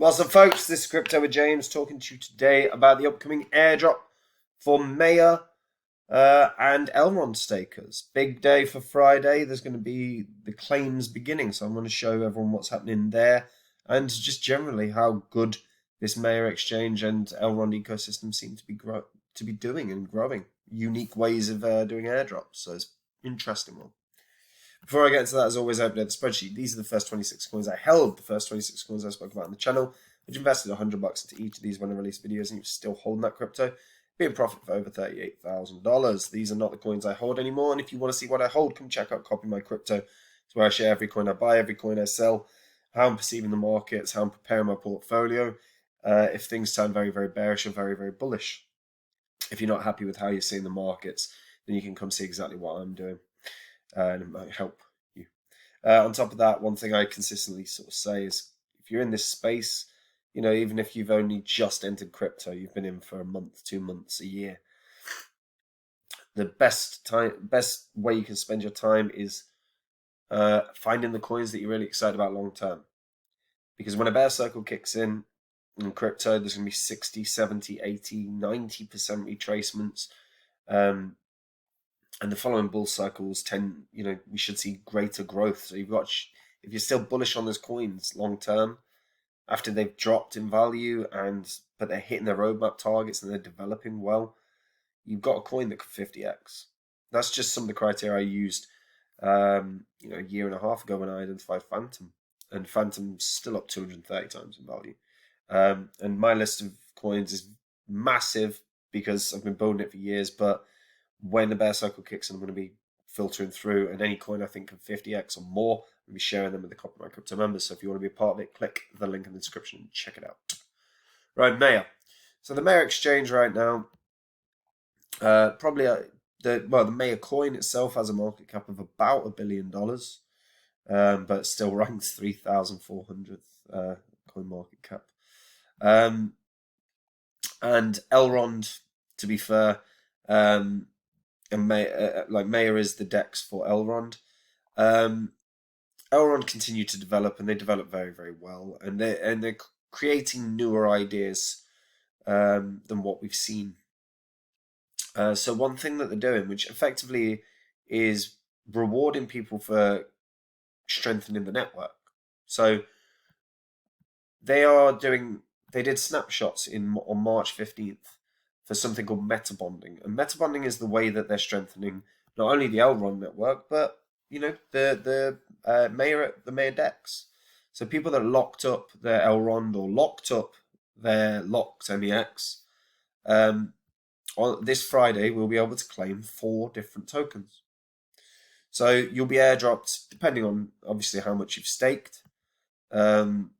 What's up, folks? This is Crypto with James talking to you today about the upcoming airdrop for Maiar and Elrond stakers. Big day for Friday. There's going to be the claims beginning, so I'm going to show everyone what's happening there and just generally how good this Maiar Exchange and Elrond ecosystem seem to be doing and growing. Unique ways of doing airdrops, so it's an interesting one. Before I get into that, as always, I update the spreadsheet. These are the first 26 coins I held, the first 26 coins I spoke about on the channel, which invested $100 into each of these when I released videos, and you're still holding that crypto, be in profit for over $38,000. These are not the coins I hold anymore, and if you want to see what I hold, come check out Copy My Crypto. It's where I share every coin I buy, every coin I sell, how I'm perceiving the markets, how I'm preparing my portfolio, if things turn very, very bearish or very, very bullish. If you're not happy with how you're seeing the markets, then you can come see exactly what I'm doing. And it might help you. On top of that, one thing I consistently sort of say is if you're in this space, you know, even if you've only just entered crypto, you've been in for a month, 2 months, a year, the best way you can spend your time is finding the coins that you're really excited about long term. Because when a bear circle kicks in crypto, there's going to be 60, 70, 80, 90% retracements. And the following bull cycles we should see greater growth. So you've got, if you're still bullish on those coins long term, after they've dropped in value but they're hitting their roadmap targets and they're developing well, you've got a coin that could 50x. That's just some of the criteria I used, a year and a half ago when I identified Phantom, and Phantom's still up 230 times in value. And my list of coins is massive because I've been building it for years, but when the bear cycle kicks in, I'm going to be filtering through, and any coin I think of 50x or more, I'll be sharing them with the Copy My Crypto members. So if you want to be a part of it, click the link in the description and check it out. Right, Maiar. So the Maiar Exchange right now, the Maiar coin itself has a market cap of about $1 billion, but still ranks 3,400th coin market cap. And Elrond, to be fair, and Maiar is the DEX for Elrond. Elrond continue to develop, and they develop very, very well, and they're creating newer ideas than what we've seen. So one thing that they're doing, which effectively is rewarding people for strengthening the network. So they did snapshots on March 15th for something called meta bonding. And meta bonding is the way that they're strengthening not only the Elrond network, but the Maiar DEX. So people that locked up their Elrond or locked up their locked MEX, on this Friday we'll be able to claim 4 different tokens. So you'll be airdropped depending on obviously how much you've staked, in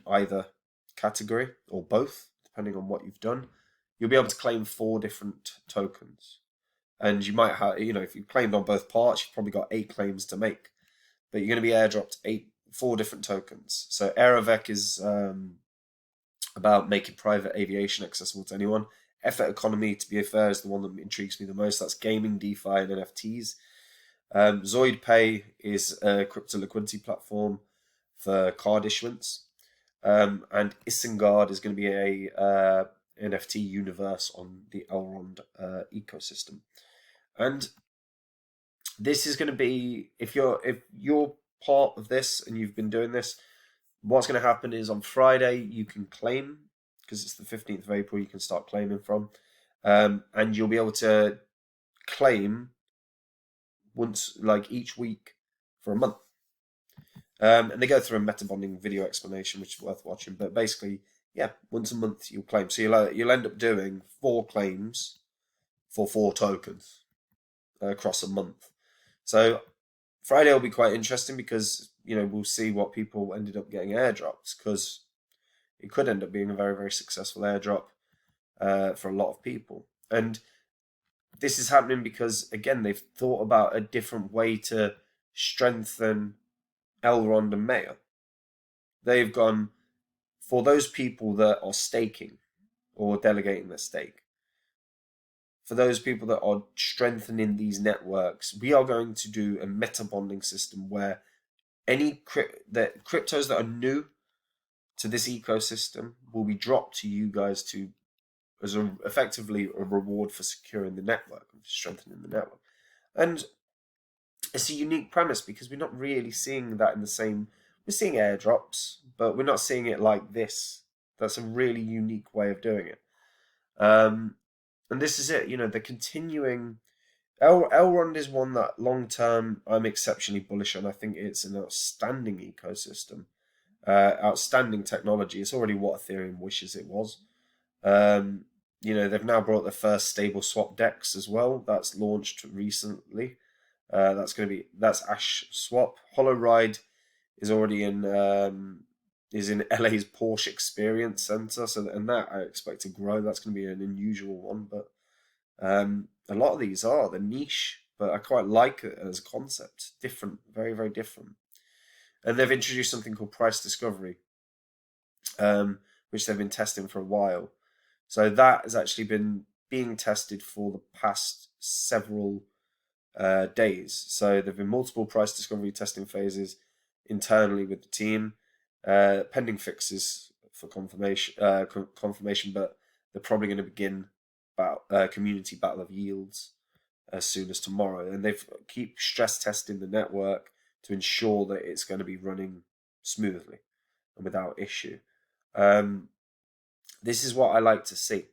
either category or both, depending on what you've done. You'll be able to claim 4 different tokens. And you might have, if you've claimed on both parts, you've probably got 8 claims to make. But you're going to be airdropped 4 different tokens. So Aerovec is about making private aviation accessible to anyone. Effort Economy, to be fair, is the one that intrigues me the most. That's gaming, DeFi, and NFTs. Zoid Pay is a crypto liquidity platform for card issuance. And Isengard is going to be a NFT universe on the Elrond ecosystem. And this is going to be, if you're part of this and you've been doing this, what's going to happen is on Friday you can claim, because it's the 15th of April, you can start claiming from, and you'll be able to claim once, each week for a month. And they go through a meta bonding video explanation, which is worth watching. But basically, once a month you'll claim. So you'll end up doing 4 claims for 4 tokens across a month. So Friday will be quite interesting because we'll see what people ended up getting airdrops, because it could end up being a very, very successful airdrop for a lot of people. And this is happening because, again, they've thought about a different way to strengthen Elrond and Maiar. They've gone for those people that are staking or delegating their stake. For those people that are strengthening these networks, we are going to do a meta bonding system where any cryptos that are new to this ecosystem will be dropped to you guys to as effectively a reward for securing the network and strengthening the network. And it's a unique premise because we're not really seeing that in the same. We're seeing airdrops, but we're not seeing it like this. That's a really unique way of doing it. And this is it. They're continuing. Elrond is one that long term I'm exceptionally bullish on. I think it's an outstanding ecosystem, outstanding technology. It's already what Ethereum wishes it was. They've now brought their first stable swap DEX as well. That's launched recently. That's Ash Swap. Hollow Ride is already in LA's Porsche Experience Center, and that I expect to grow. That's going to be an unusual one, but a lot of these they're niche, but I quite like it as a concept. Different, very very different. And they've introduced something called price discovery, which they've been testing for a while. So that has actually been being tested for the past several days. So there've been multiple price discovery testing phases internally with the team, pending fixes for confirmation, but they're probably going to begin community battle of yields as soon as tomorrow, and they keep stress testing the network to ensure that it's going to be running smoothly and without issue. This is what I like to see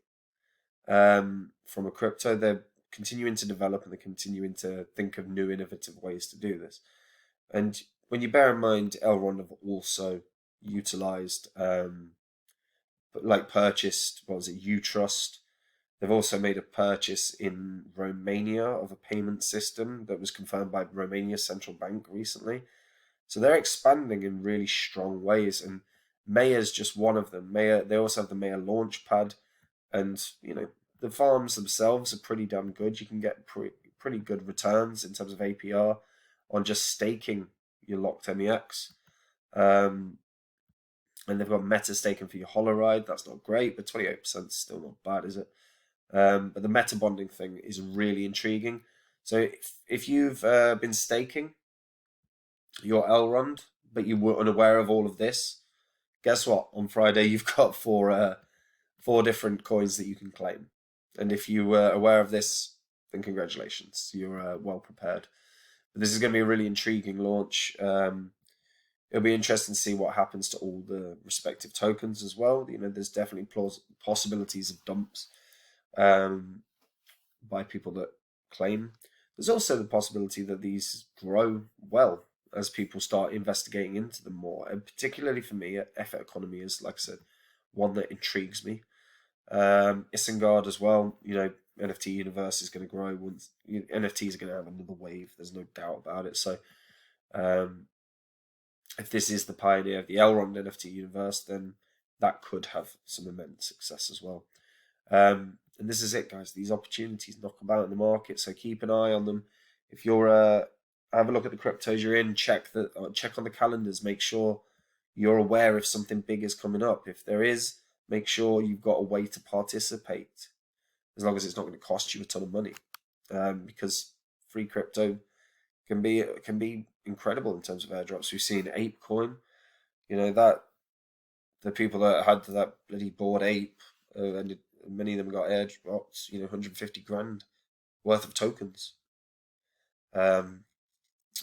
from a crypto. They're continuing to develop and they're continuing to think of new innovative ways to do this. And when you bear in mind, Elrond have also utilized, purchased, what was it, Utrust. They've also made a purchase in Romania of a payment system that was confirmed by Romania's central bank recently. So they're expanding in really strong ways, and Maiar's just one of them. They also have the Maiar Launchpad, and the farms themselves are pretty damn good. You can get pretty good returns in terms of APR on just staking your locked MEX. And they've got meta staking for your Hollow Ride. That's not great, but 28% is still not bad, is it? But the meta bonding thing is really intriguing. So if you've been staking your Elrond, but you were unaware of all of this, guess what? On Friday, you've got four different coins that you can claim. And if you were aware of this, then congratulations. You're well prepared. But this is going to be a really intriguing launch. It'll be interesting to see what happens to all the respective tokens as well. There's definitely possibilities of dumps by people that claim. There's also the possibility that these grow well as people start investigating into them more. And particularly for me, Effort Economy is, like I said, one that intrigues me. Isengard as well. NFT universe is going to grow. NFTs are going to have another wave. There's no doubt about it. So, if this is the pioneer of the Elrond NFT universe, then that could have some immense success as well. And this is it, guys. These opportunities knock about in the market, so keep an eye on them. If you're have a look at the cryptos you're in, check on the calendars, make sure you're aware if something big is coming up. If there is, make sure you've got a way to participate, as long as it's not going to cost you a ton of money, because free crypto can be incredible in terms of airdrops. We've seen ApeCoin, that the people that had that bloody bored ape, and many of them got airdrops, 150 grand worth of tokens.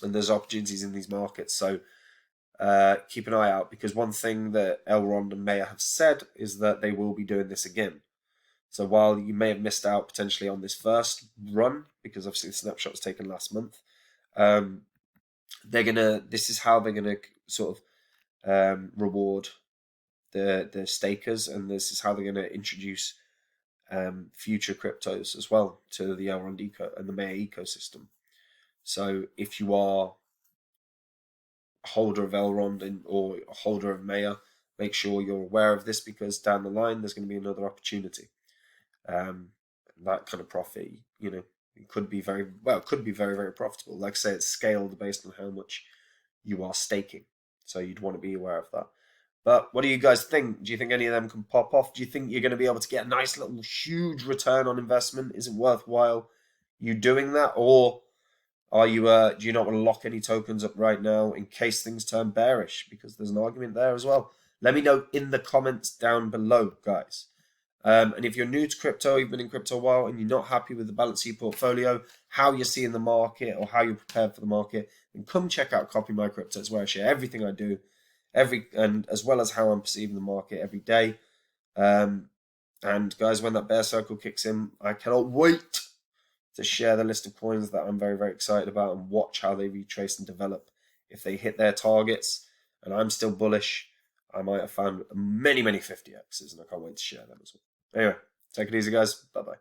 And there's opportunities in these markets, so keep an eye out, because one thing that Elrond and Maiar have said is that they will be doing this again. So while you may have missed out potentially on this first run, because obviously the snapshot was taken last month, this is how they're gonna sort of reward the stakers, and this is how they're gonna introduce future cryptos as well to the Elrond and the Maiar ecosystem. So if you are a holder of Elrond or a holder of Maiar, make sure you're aware of this, because down the line there's going to be another opportunity. That kind of profit, it could be very very profitable. Like I say, it's scaled based on how much you are staking, so you'd want to be aware of that. But what do you guys think? Do you think any of them can pop off? Do you think you're going to be able to get a nice little huge return on investment? Is it worthwhile you doing that, or are you do you not want to lock any tokens up right now in case things turn bearish? Because there's an argument there as well. Let me know in the comments down below, guys. And if you're new to crypto, you've been in crypto a while, and you're not happy with the balance of your portfolio, how you're seeing the market, or how you're prepared for the market, then come check out Copy My Crypto. It's where I share everything I do, and as well as how I'm perceiving the market every day. And guys, when that bear circle kicks in, I cannot wait to share the list of coins that I'm very, very excited about and watch how they retrace and develop. If they hit their targets and I'm still bullish, I might have found many, many 50Xs, and I can't wait to share them as well. Anyway, take it easy, guys. Bye-bye.